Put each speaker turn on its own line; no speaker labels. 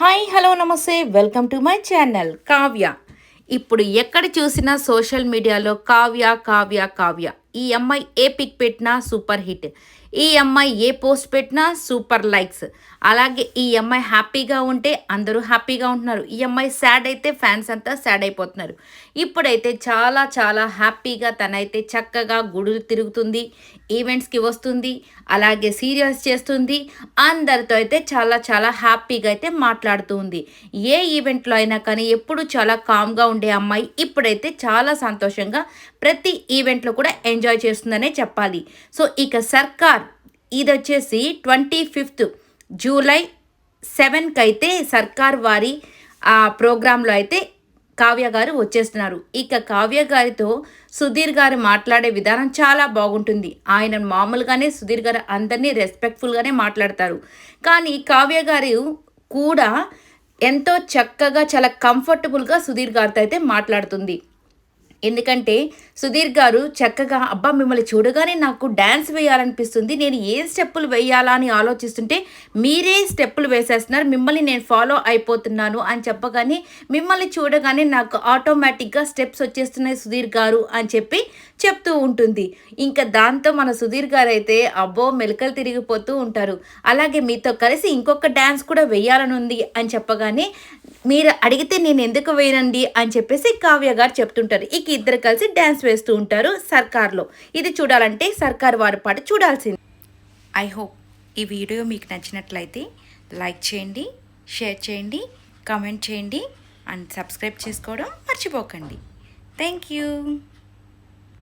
Hi hello నమస్తే welcome to my channel Kavya. ఇప్పుడు ఎక్కడ చూసినా సోషల్ మీడియాలో కావ్య కావ్య కావ్య. ఈ అమ్మాయి ఏ పిక్ పెట్టినా సూపర్ హిట్, ఈ అమ్మాయి ఏ పోస్ట్ పెట్టినా సూపర్ లైక్స్. అలాగే ఈ అమ్మాయి హ్యాపీగా ఉంటే అందరూ హ్యాపీగా ఉంటున్నారు, ఈ అమ్మాయి సాడ్ అయితే ఫ్యాన్స్ అంతా సాడ్ అయిపోతున్నారు. ఇప్పుడైతే చాలా చాలా హ్యాపీగా తనైతే చక్కగా గుడులు తిరుగుతుంది, ఈవెంట్స్కి వస్తుంది, అలాగే సీరియల్స్ చేస్తుంది, అందరితో అయితే చాలా చాలా హ్యాపీగా అయితే మాట్లాడుతూ ఉంది. ఏ ఈవెంట్లో అయినా కానీ ఎప్పుడు చాలా కామ్గా ఉండే అమ్మాయి ఇప్పుడైతే చాలా సంతోషంగా ప్రతి ఈవెంట్లో కూడా ఎంజాయ్ చేస్తుందనే చెప్పాలి. సో ఇక సర్కార్ ఇది వచ్చేసి 25th జూలై 7కి అయితే సర్కార్ వారి ప్రోగ్రాంలో అయితే కావ్య గారు వచ్చేస్తున్నారు. ఇక కావ్య గారితో సుధీర్ గారు మాట్లాడే విధానం చాలా బాగుంటుంది. ఆయన మామూలుగానే సుధీర్ గారు అందరినీ రెస్పెక్ట్ఫుల్గానే మాట్లాడతారు, కానీ కావ్య గారు కూడా ఎంతో చక్కగా చాలా కంఫర్టబుల్గా సుధీర్ గారితో అయితే మాట్లాడుతుంది. ఎందుకంటే సుధీర్ గారు చక్కగా అబ్బా మిమ్మల్ని చూడగానే నాకు డ్యాన్స్ వేయాలనిపిస్తుంది, నేను ఏ స్టెప్పులు వేయాలా అని ఆలోచిస్తుంటే మీరే స్టెప్పులు వేసేస్తున్నారు, మిమ్మల్ని నేను ఫాలో అయిపోతున్నాను అని చెప్పగానే మిమ్మల్ని చూడగానే నాకు ఆటోమేటిక్గా స్టెప్స్ వచ్చేస్తున్నాయి సుధీర్ గారు అని చెప్పి చెప్తూ ఉంటుంది. ఇంకా దాంతో మన సుధీర్ గారు అయితే అబ్బో మెలకలు తిరిగిపోతూ ఉంటారు. అలాగే మీతో కలిసి ఇంకొక డ్యాన్స్ కూడా వేయాలని ఉంది అని చెప్పగానే మీరు అడిగితే నేను ఎందుకు వేయనండి అని చెప్పేసి కావ్య గారు చెప్తుంటారు. ఇక ఇద్దరు కలిసి డ్యాన్స్ వేస్తూ ఉంటారు సర్కార్లో. ఇది చూడాలంటే సర్కార్ వారి పాట చూడాల్సింది. ఐ హోప్ ఈ వీడియో మీకు నచ్చినట్లయితే లైక్ చేయండి, షేర్ చేయండి, కామెంట్ చేయండి అండ్ సబ్స్క్రైబ్ చేసుకోవడం మర్చిపోకండి. Thank you.